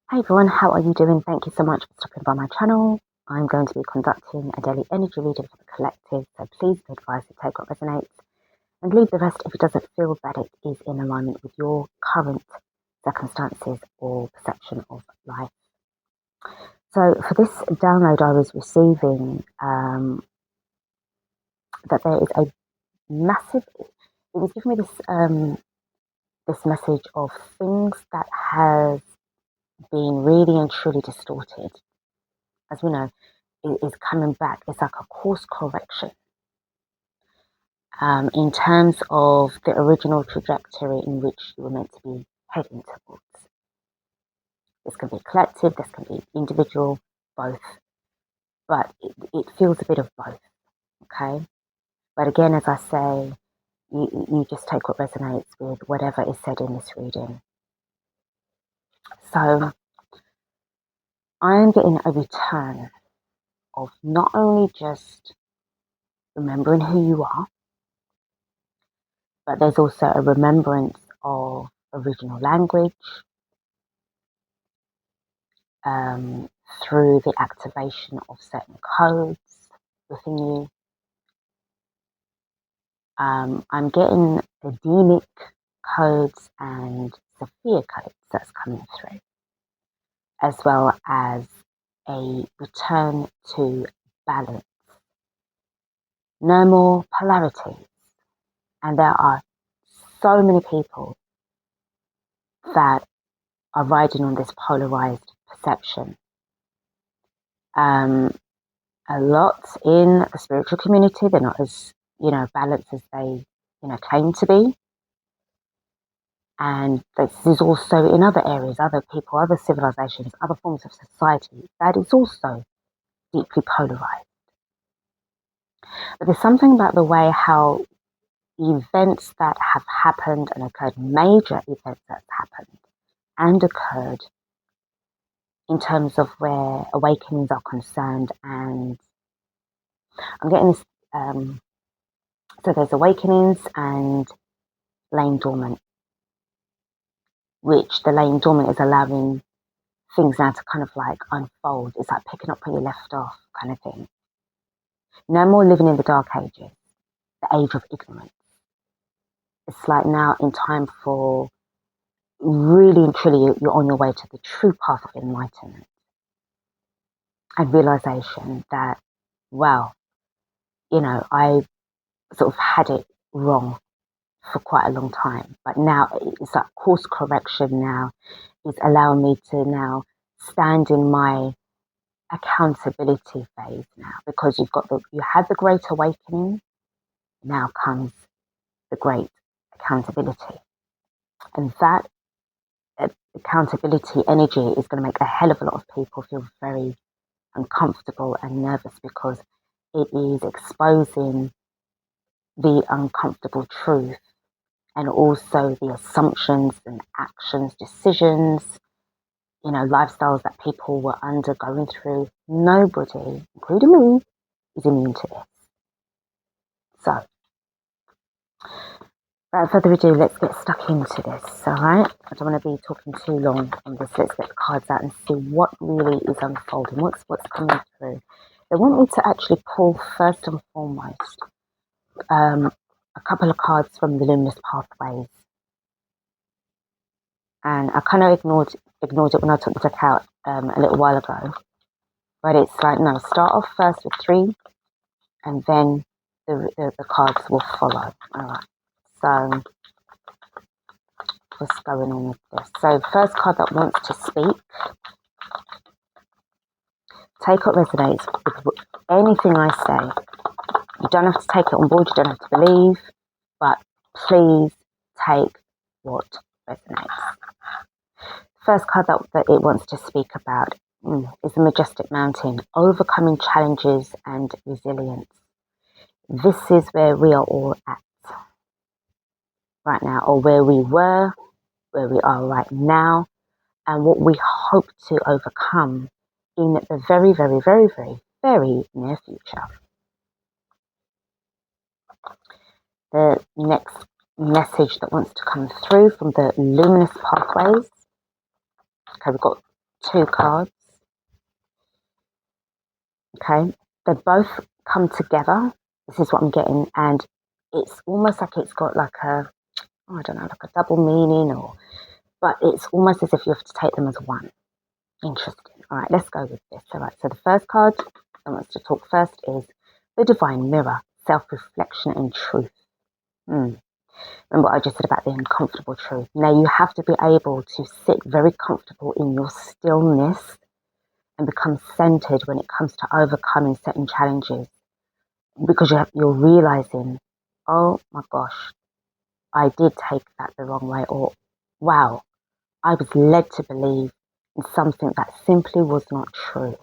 Hi everyone, how are you doing? Thank you so much for stopping by my channel. I'm going to be conducting a daily energy reading for the collective, so please be advised to take what resonates and leave the rest if it doesn't feel that it is in alignment with your current circumstances or perception of life. So for this download I was receiving that there is a massive, it was giving me this message of things that has been really and truly distorted. As we know, it is coming back. It's like a course correction in terms of the original trajectory in which you were meant to be heading towards. This can be collective, this can be individual, both. But it feels a bit of both, okay? But again, as I say, you just take what resonates with whatever is said in this reading. So I am getting a return of not only just remembering who you are, but there's also a remembrance of original language through the activation of certain codes within you. I'm getting Edenic codes and Sophia codes that's coming through, as well as a return to balance. No more polarities. And there are so many people that are riding on this polarized perception. A lot in the spiritual community, they're not as, balanced as they, claim to be. And this is also in other areas, other people, other civilizations, other forms of society, that is also deeply polarized. But there's something about the way how events that have happened and occurred, major events that have happened and occurred in terms of where awakenings are concerned. And I'm getting this, so there's awakenings and laying dormant, which the laying dormant is allowing things now to kind of like unfold. It's like picking up where you left off kind of thing. No more living in the dark ages, the age of ignorance. It's like now in time for really and truly you're on your way to the true path of enlightenment and realization that, wow, I sort of had it wrong for quite a long time. But now it's like course correction now is allowing me to now stand in my accountability phase now, because you had the great awakening, now comes the great accountability. And that accountability energy is going to make a hell of a lot of people feel very uncomfortable and nervous, because it is exposing the uncomfortable truth and also the assumptions and actions, decisions, lifestyles that people were undergoing through. Nobody, including me, is immune to this. So, without further ado, let's get stuck into this, all right? I don't want to be talking too long on this. Let's get the cards out and see what really is unfolding, what's coming through. They want me to actually pull, first and foremost, a couple of cards from the Luminous Pathways. And I kind of ignored it when I took the deck out a little while ago. But it's like, no, start off first with 3, and then the cards will follow. All right. So what's going on with this? So first card that wants to speak. Take what resonates with anything I say. You don't have to take it on board. You don't have to believe. But please take what resonates. First card that it wants to speak about is the Majestic Mountain, overcoming challenges and resilience. This is where we are all at right now, or where we were, where we are right now, and what we hope to overcome in the very, very, very, very, very near future. The next message that wants to come through from the Luminous Pathways. Okay, we've got two cards. Okay, they both come together. This is what I'm getting, and it's almost like it's got like a, I don't know, like a double meaning, but it's almost as if you have to take them as one. Interesting. All right, let's go with this. All right, so the first card I want us to talk first is the Divine Mirror, self-reflection and truth. Remember what I just said about the uncomfortable truth. Now you have to be able to sit very comfortable in your stillness and become centered when it comes to overcoming certain challenges, because you're realizing, oh my gosh, I did take that the wrong way, or wow, I was led to believe in something that simply was not true.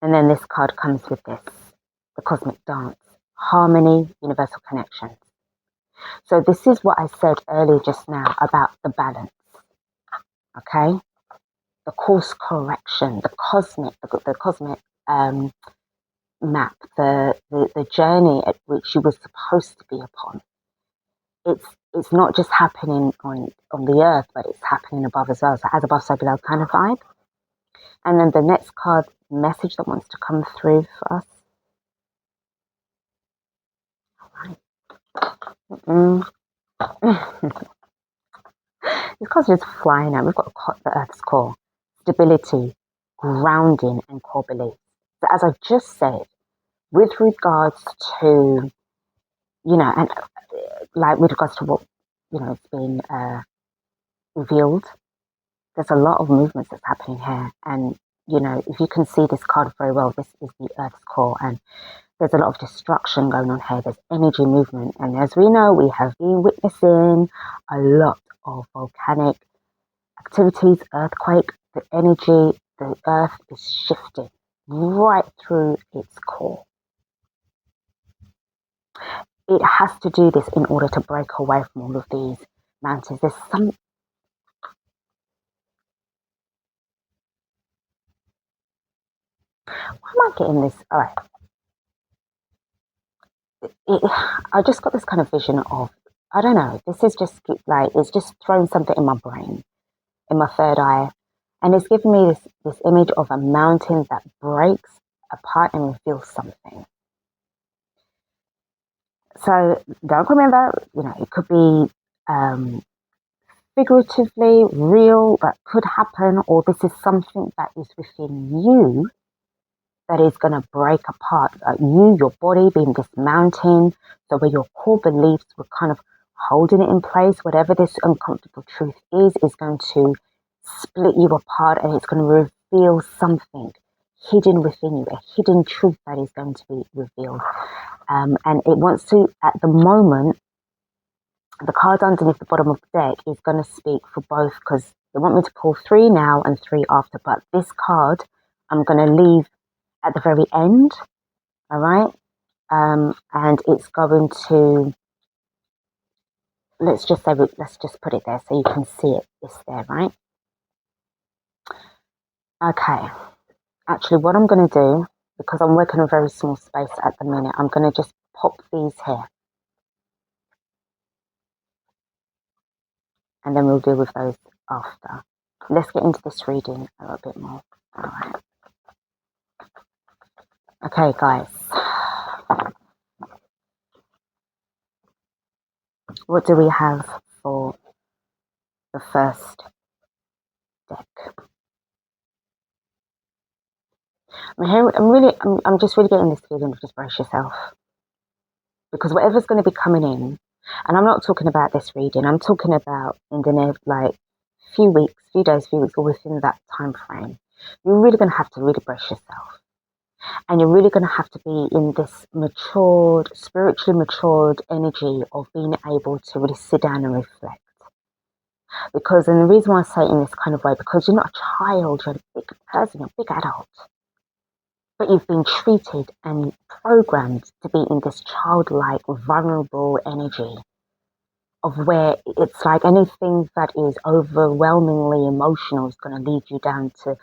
And then this card comes with this, the Cosmic Dance, harmony, universal connections. So this is what I said earlier just now about the balance, okay? The course correction, the cosmic map, the journey at which you were supposed to be upon. It's not just happening on the earth, but it's happening above as well. So as above, so below kind of vibe. And then the next card, message that wants to come through for us. All right. These cards are just flying out. We've got the Earth's core, stability, grounding, and core beliefs. So as I just said, with regards to, and like with regards to what, it's been revealed, there's a lot of movements that's happening here. And, if you can see this card very well, this is the Earth's core. And there's a lot of destruction going on here. There's energy movement. And as we know, we have been witnessing a lot of volcanic activities, earthquake, the energy, the earth is shifting right through its core. It has to do this in order to break away from all of these mountains. There's some... Why am I getting this? All right. I just got this kind of vision of, I don't know, this is just like, it's just thrown something in my brain, in my third eye. And it's given me this image of a mountain that breaks apart and reveals something. So don't remember, it could be figuratively real, that could happen, or this is something that is within you that is going to break apart. You, your body being this mountain, so where your core beliefs were kind of holding it in place, whatever this uncomfortable truth is going to split you apart, and it's going to reveal something hidden within you, a hidden truth that is going to be revealed. And it wants to, at the moment, the card underneath the bottom of the deck is going to speak for both, because they want me to pull 3 now and 3 after, but this card I'm going to leave at the very end, all right? And it's going to, let's just put it there so you can see it. It's there, right? Okay. Actually, what I'm going to do, because I'm working in a very small space at the minute, I'm going to just pop these here. And then we'll deal with those after. Let's get into this reading a little bit more. All right. Okay, guys. What do we have for the first deck? I'm just really getting this feeling of just brace yourself. Because whatever's going to be coming in, and I'm not talking about this reading, I'm talking about in the next, few days, or within that time frame, you're really going to have to really brace yourself. And you're really going to have to be in this spiritually matured energy of being able to really sit down and reflect. Because, and the reason why I say it in this kind of way, because you're not a child, you're a big person, you're a big adult. But you've been treated and programmed to be in this childlike, vulnerable energy of where it's like anything that is overwhelmingly emotional is going to lead you down to,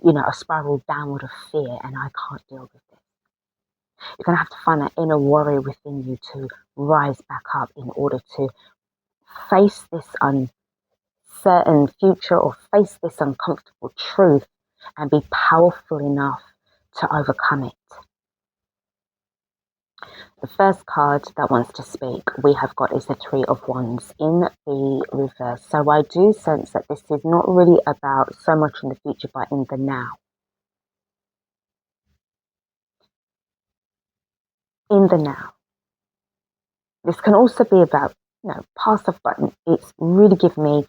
a spiral downward of fear, and I can't deal with it. You're going to have to find that inner warrior within you to rise back up in order to face this uncertain future or face this uncomfortable truth and be powerful enough to overcome it. The first card that wants to speak we have got is the Three of Wands in the reverse. So I do sense that this is not really about so much in the future, but in the now. In the now. This can also be about, past stuff, but it's really giving me,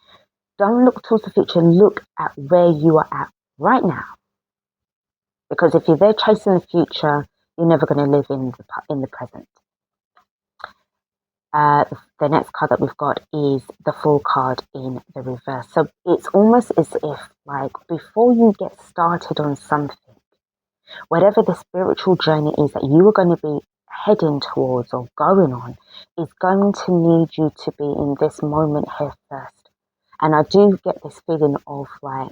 don't look towards the future, look at where you are at right now. Because if you're there chasing the future, you're never going to live in the present. The next card that we've got is the Fool card in the reverse. So it's almost as if, like, before you get started on something, whatever the spiritual journey is that you are going to be heading towards or going on, is going to need you to be in this moment here first. And I do get this feeling of, like,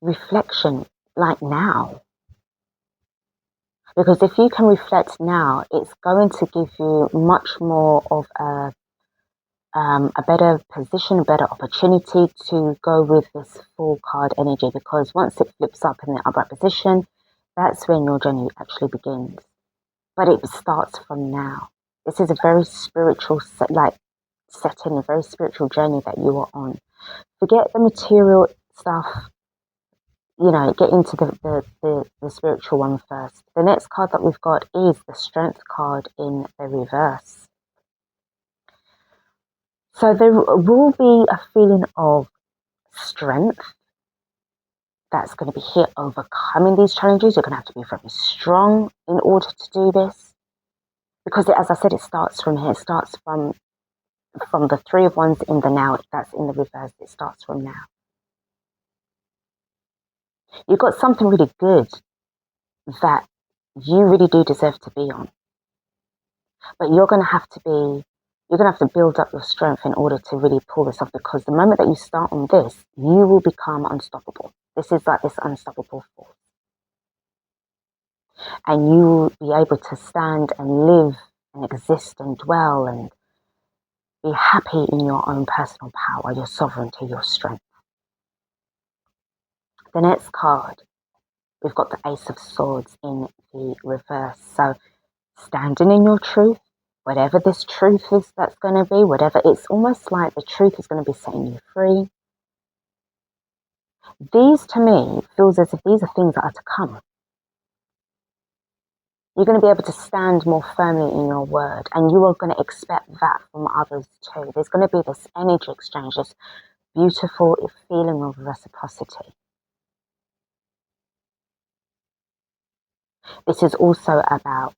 reflection, like now. Because if you can reflect now, it's going to give you much more of a better position, a better opportunity to go with this Fool card energy. Because once it flips up in the upright position, that's when your journey actually begins. But it starts from now. This is a very spiritual setting, a very spiritual journey that you are on. Forget the material stuff. Get into the spiritual one first. The next card that we've got is the Strength card in the reverse. So there will be a feeling of strength that's going to be here overcoming these challenges. You're going to have to be very strong in order to do this. Because as I said, it starts from here. It starts from the Three of Wands in the now. That's in the reverse. It starts from now. You've got something really good that you really do deserve to be on. But you're going to have to build up your strength in order to really pull this off, because the moment that you start on this, you will become unstoppable. This is like this unstoppable force. And you will be able to stand and live and exist and dwell and be happy in your own personal power, your sovereignty, your strength. The next card, we've got the Ace of Swords in the reverse. So standing in your truth, whatever this truth is that's going to be, whatever, it's almost like the truth is going to be setting you free. These, to me, feels as if these are things that are to come. You're going to be able to stand more firmly in your word, and you are going to expect that from others too. There's going to be this energy exchange, this beautiful feeling of reciprocity. This is also about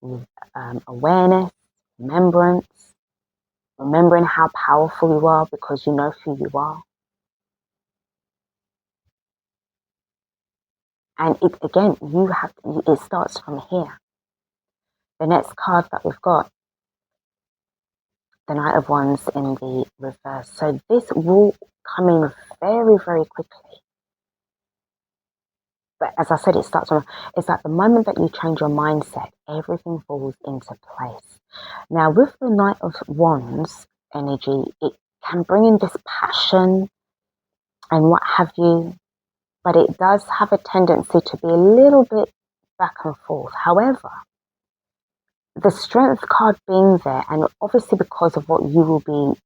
awareness, remembrance, remembering how powerful you are because you know who you are. And it starts from here. The next card that we've got, the Knight of Wands in the reverse. So this will come in very, very quickly. But as I said, it's like the moment that you change your mindset, everything falls into place. Now, with the Knight of Wands energy, it can bring in this passion and what have you, but it does have a tendency to be a little bit back and forth. However, the Strength card being there, and obviously because of what you will be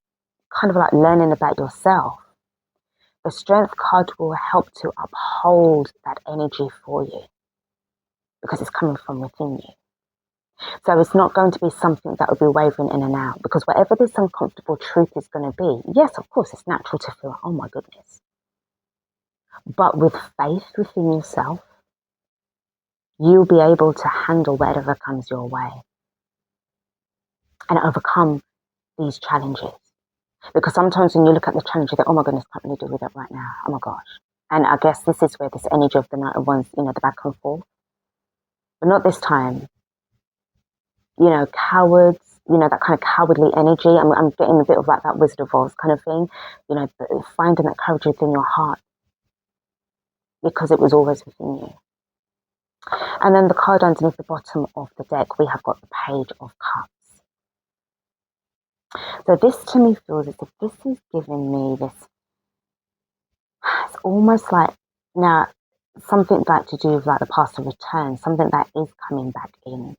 kind of like learning about yourself, the Strength card will help to uphold that energy for you because it's coming from within you. So it's not going to be something that will be wavering in and out, because whatever this uncomfortable truth is going to be, yes, of course, it's natural to feel, oh my goodness. But with faith within yourself, you'll be able to handle whatever comes your way and overcome these challenges. Because sometimes when you look at the challenge, you think, oh my goodness, can't really deal with it right now. Oh my gosh. And I guess this is where this energy of the Knight of Wands, the back and forth. But not this time. Cowards, that kind of cowardly energy. I'm getting a bit of like that Wizard of Oz kind of thing. Finding that courage within your heart. Because it was always within you. And then the card underneath the bottom of the deck, we have got the Page of Cups. So this to me feels as if this is giving me this, it's almost like now something like to do with like the past of return, something that is coming back in.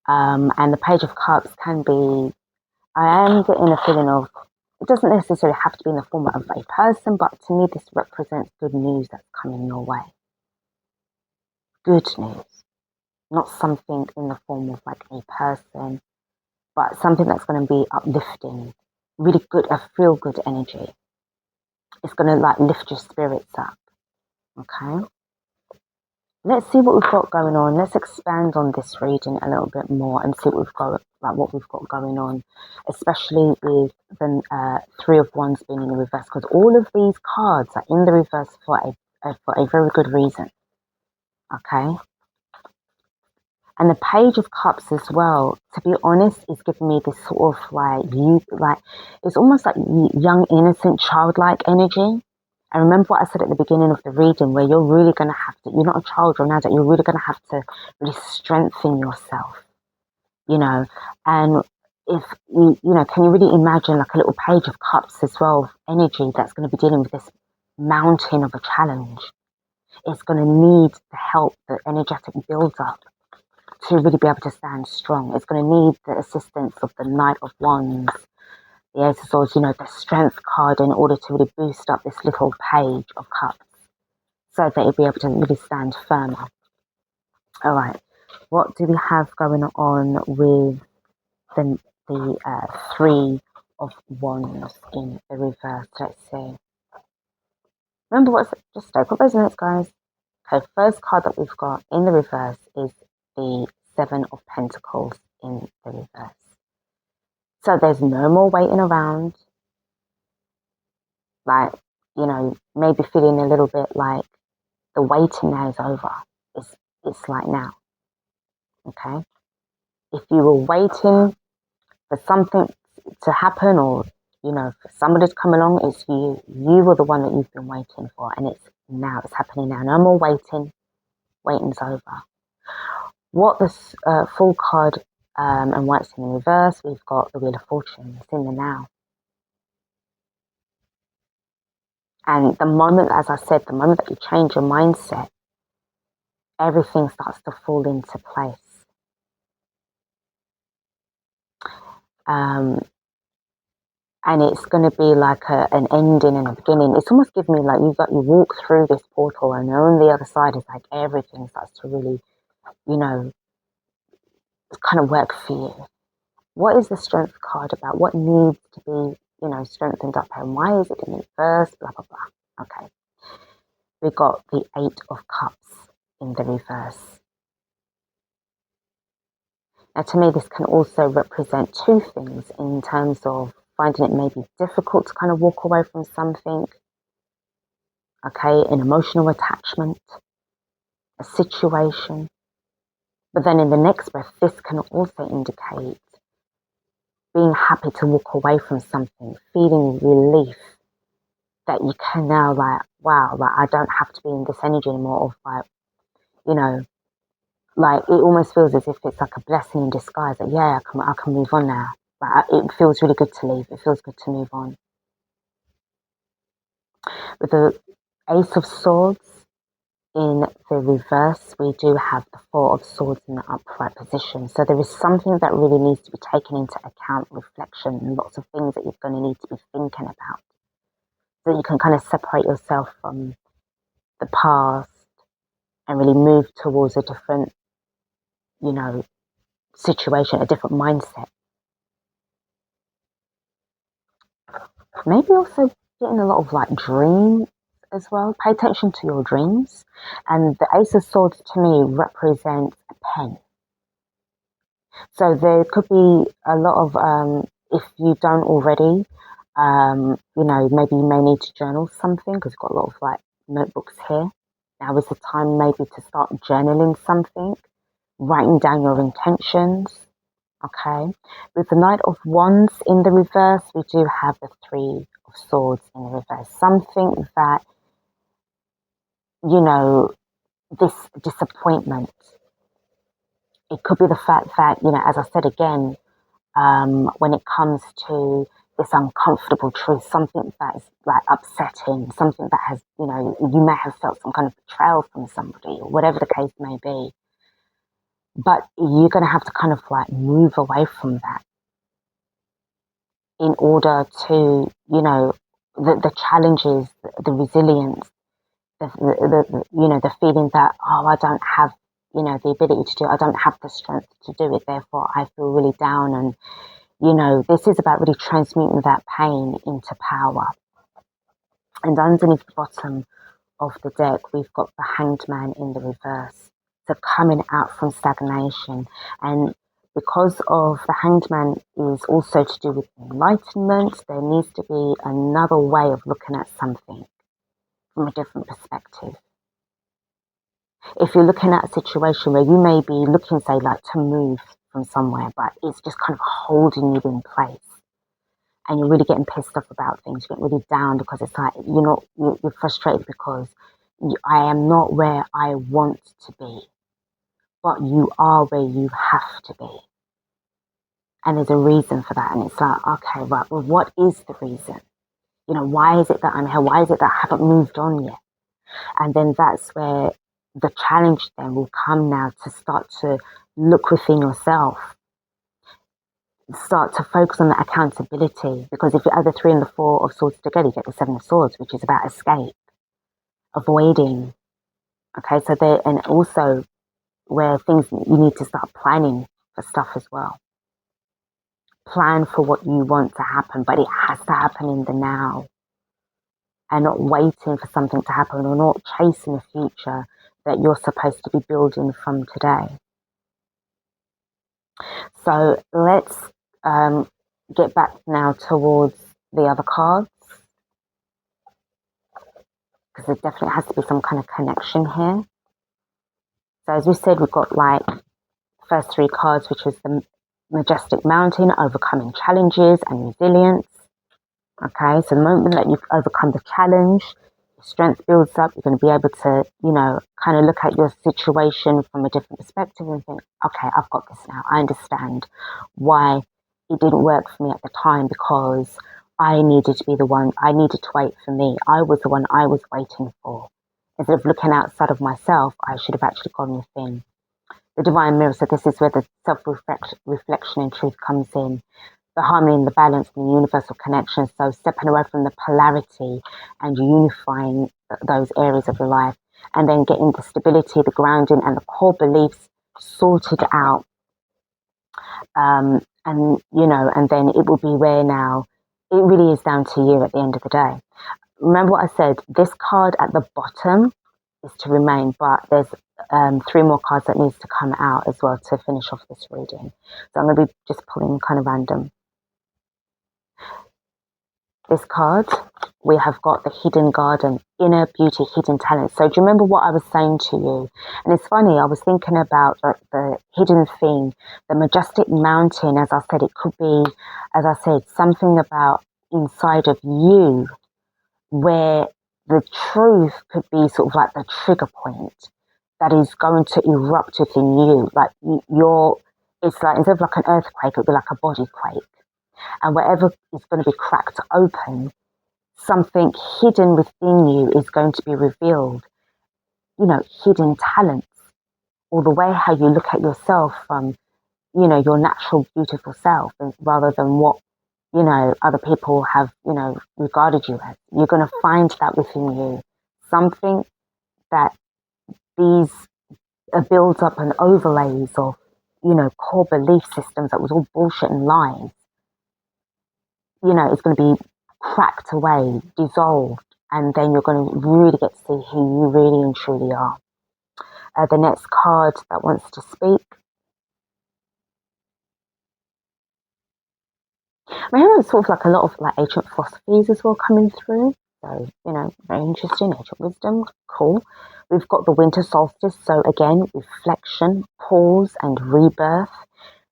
And the Page of Cups can be, I am getting a feeling of, it doesn't necessarily have to be in the form of a person, but to me this represents good news that's coming your way. Good news. Not something in the form of like a person, but something that's going to be uplifting, really good, a feel good energy. It's going to like lift your spirits up. Okay. Let's see what we've got going on. Let's expand on this reading a little bit more and see what we've got, like what we've got going on, especially with the Three of Wands being in the reverse, because all of these cards are in the reverse for a very good reason. Okay. And the Page of Cups as well, to be honest, is giving me this sort of like youth, like it's almost like young, innocent, childlike energy. And remember what I said at the beginning of the reading, where you're really going to have to, you're not a child or an adult, you're really going to have to really strengthen yourself, you know. And if you know, can you really imagine like a little Page of Cups as well, of energy that's going to be dealing with this mountain of a challenge? It's going to need the help, the energetic build up to really be able to stand strong. It's going to need the assistance of the Knight of Wands, the Ace of Swords, you know, the Strength card in order to really boost up this little Page of Cups so that you'll be able to really stand firmer. All right, what do we have going on with the Three of Wands in the reverse? Let's see. Remember what's, just stay put those notes, guys. Okay, first card that we've got in the reverse is the Seven of Pentacles in the reverse. So there's no more waiting around. Like, you know, maybe feeling a little bit like the waiting now is over. It's like now. Okay. If you were waiting for something to happen or, you know, for somebody to come along, it's you. You were the one that you've been waiting for. And it's now, it's happening now. No more waiting. Waiting's over. What this full card and why it's in the reverse, we've got the Wheel of Fortune. It's in the now. And the moment, as I said, the moment that you change your mindset, everything starts to fall into place. And it's going to be like an ending and a beginning. It's almost giving me like you walk through this portal and on the other side is like everything starts to really, you know, kind of work for you. What is the Strength card about? What needs to be, you know, strengthened up and why is it in the reverse? Blah, blah, blah. Okay. We got the Eight of Cups in the reverse. Now, to me, this can also represent two things in terms of finding it maybe difficult to kind of walk away from something, okay, an emotional attachment, a situation. But then in the next breath, this can also indicate being happy to walk away from something, feeling relief that you can now like, wow, like I don't have to be in this energy anymore of like, you know, like it almost feels as if it's like a blessing in disguise that, yeah, I can move on now. Like it feels really good to leave. It feels good to move on. With the Ace of Swords in the reverse, we do have the Four of Swords in the upright position. So there is something that really needs to be taken into account, reflection, and lots of things that you're going to need to be thinking about. So that you can kind of separate yourself from the past and really move towards a different, you know, situation, a different mindset. Maybe also getting a lot of like dreams as well. Pay attention to your dreams. And the Ace of Swords to me represents a pen. So there could be a lot of, if you don't already, you know, maybe you may need to journal something because you've got a lot of like notebooks here. Now is the time maybe to start journaling something, writing down your intentions. Okay. With the Knight of Wands in the reverse, we do have the Three of Swords in the reverse. Something that, you know, this disappointment. It could be the fact that, you know, as I said again, when it comes to this uncomfortable truth, something that is like upsetting, something that has, you may have felt some kind of betrayal from somebody or whatever the case may be. But you're going to have to kind of like move away from that in order to, the challenges, the resilience, the feeling that, oh, I don't have, the ability to do it. I don't have the strength to do it. Therefore, I feel really down. And, this is about really transmuting that pain into power. And underneath the bottom of the deck, we've got the Hanged Man in the reverse. So coming out from stagnation. And because of the Hanged Man is also to do with enlightenment, there needs to be another way of looking at something from a different perspective. If you're looking at a situation where you may be looking, say, like to move from somewhere, but it's just kind of holding you in place, and you're really getting pissed off about things, you're getting really down because it's like you're frustrated because I am not where I want to be, but you are where you have to be. And there's a reason for that. And it's like, okay, right, well, what is the reason? Why is it that I'm here? Why is it that I haven't moved on yet? And then that's where the challenge then will come now to start to look within yourself, start to focus on that accountability. Because if you add the 3 and the 4 of swords together, you get the 7 of swords, which is about escape, avoiding. Okay, so there, and also where things you need to start planning for stuff as well. Plan for what you want to happen, but it has to happen in the now. And not waiting for something to happen or not chasing a future that you're supposed to be building from today. So let's get back now towards the other cards, because there definitely has to be some kind of connection here. So as we said, we've got like first 3 cards, which was the Majestic Mountain, overcoming challenges and resilience. Okay, so the moment that you've overcome the challenge, your strength builds up, you're going to be able to, kind of look at your situation from a different perspective and think, okay, I've got this now. I understand why it didn't work for me at the time, because I needed to be the one, I needed to wait for me. I was the one I was waiting for. Instead of looking outside of myself, I should have actually gone within. The Divine Mirror, so this is where the self-reflection and truth comes in. The harmony and the balance and the universal connection. So stepping away from the polarity and unifying those areas of your life, and then getting the stability, the grounding, and the core beliefs sorted out. And then it will be where now it really is down to you at the end of the day. Remember what I said, this card at the bottom is to remain, but there's 3 more cards that needs to come out as well to finish off this reading. So I'm going to be just pulling kind of random. This card, we have got the Hidden Garden, Inner Beauty, Hidden Talent. So do you remember what I was saying to you? And it's funny, I was thinking about the hidden thing, the Majestic Mountain. As I said, it could be, as I said, something about inside of you where the truth could be sort of like the trigger point that is going to erupt within you. Like it's like, instead of like an earthquake, it would be like a body quake. And whatever is going to be cracked open, something hidden within you is going to be revealed. Hidden talents, or the way how you look at yourself from, your natural, beautiful self, rather than what, other people have, regarded you as. You're going to find that within you. Something that these builds up and overlays of, core belief systems that was all bullshit and lies. It's going to be cracked away, dissolved, and then you're going to really get to see who you really and truly are. The next card that wants to speak. I hear it's sort of like a lot of like ancient philosophies as well coming through. So, very interesting, ancient wisdom, cool. We've got the winter solstice. So again, reflection, pause and rebirth.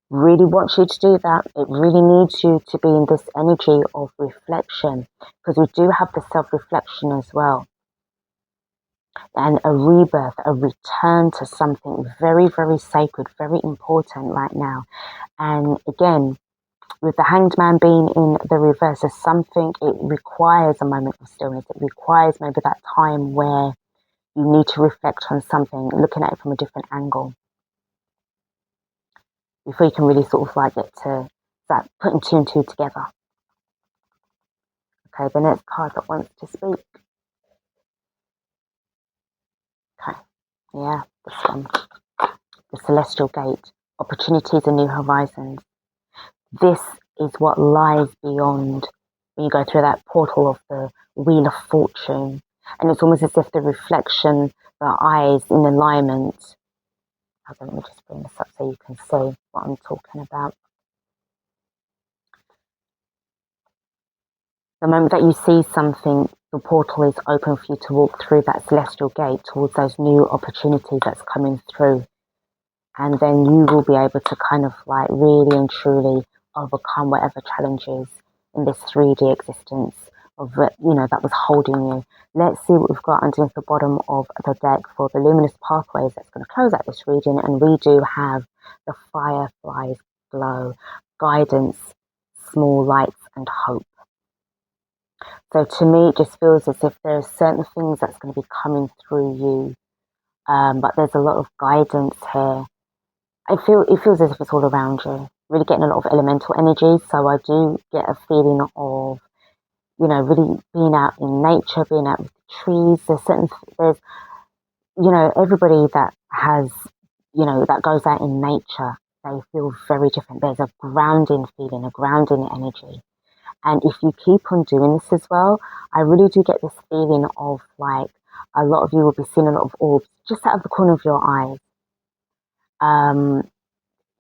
Really wants you to do that. It really needs you to be in this energy of reflection, because we do have the self-reflection as well. And a rebirth, a return to something very, very sacred, very important right now. And again, With the Hanged Man being in the reverse, there's something, it requires a moment of stillness. It requires maybe that time where you need to reflect on something, looking at it from a different angle, before you can really sort of like get to that putting two and two together. Okay, the next card that wants to speak. Okay, yeah, this one. The Celestial Gate. Opportunities and new horizons. This is what lies beyond when you go through that portal of the Wheel of Fortune. And it's almost as if the reflection, the eyes in alignment. Okay, let me just bring this up so you can see what I'm talking about. The moment that you see something, the portal is open for you to walk through that celestial gate towards those new opportunities that's coming through. And then you will be able to kind of like really and truly overcome whatever challenges in this 3D existence of, you know, that was holding you. Let's see what we've got underneath the bottom of the deck for the luminous pathways that's going to close out this reading. And we do have the fireflies glow, guidance, small lights, and hope. So to me, it just feels as if there's certain things that's going to be coming through you, but there's a lot of guidance here. It feels as if it's all around you. Really getting a lot of elemental energy. So I do get a feeling of, you know, really being out in nature, being out with the trees. There's, you know, everybody that has, you know, that goes out in nature, they feel very different. There's a grounding feeling, a grounding energy. And if you keep on doing this as well, I really do get this feeling of like a lot of you will be seeing a lot of orbs just out of the corner of your eyes.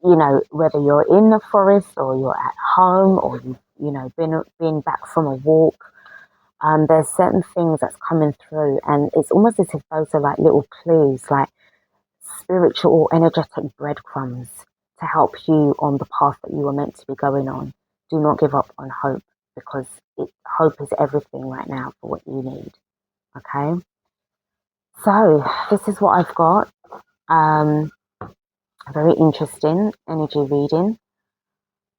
You know, whether you're in the forest or you're at home or you've, you know, been back from a walk, there's certain things that's coming through, and it's almost as if those are like little clues, like spiritual or energetic breadcrumbs to help you on the path that you were meant to be going on. Do not give up on hope, because hope is everything right now for what you need. Okay, so this is what I've got. A very interesting energy reading.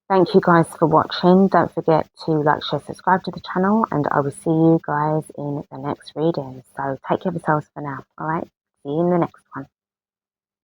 Thank you guys for watching. Don't forget to like, share, subscribe to the channel, and I will see you guys in the next reading. So take care of yourselves for now. All right, see you in the next one.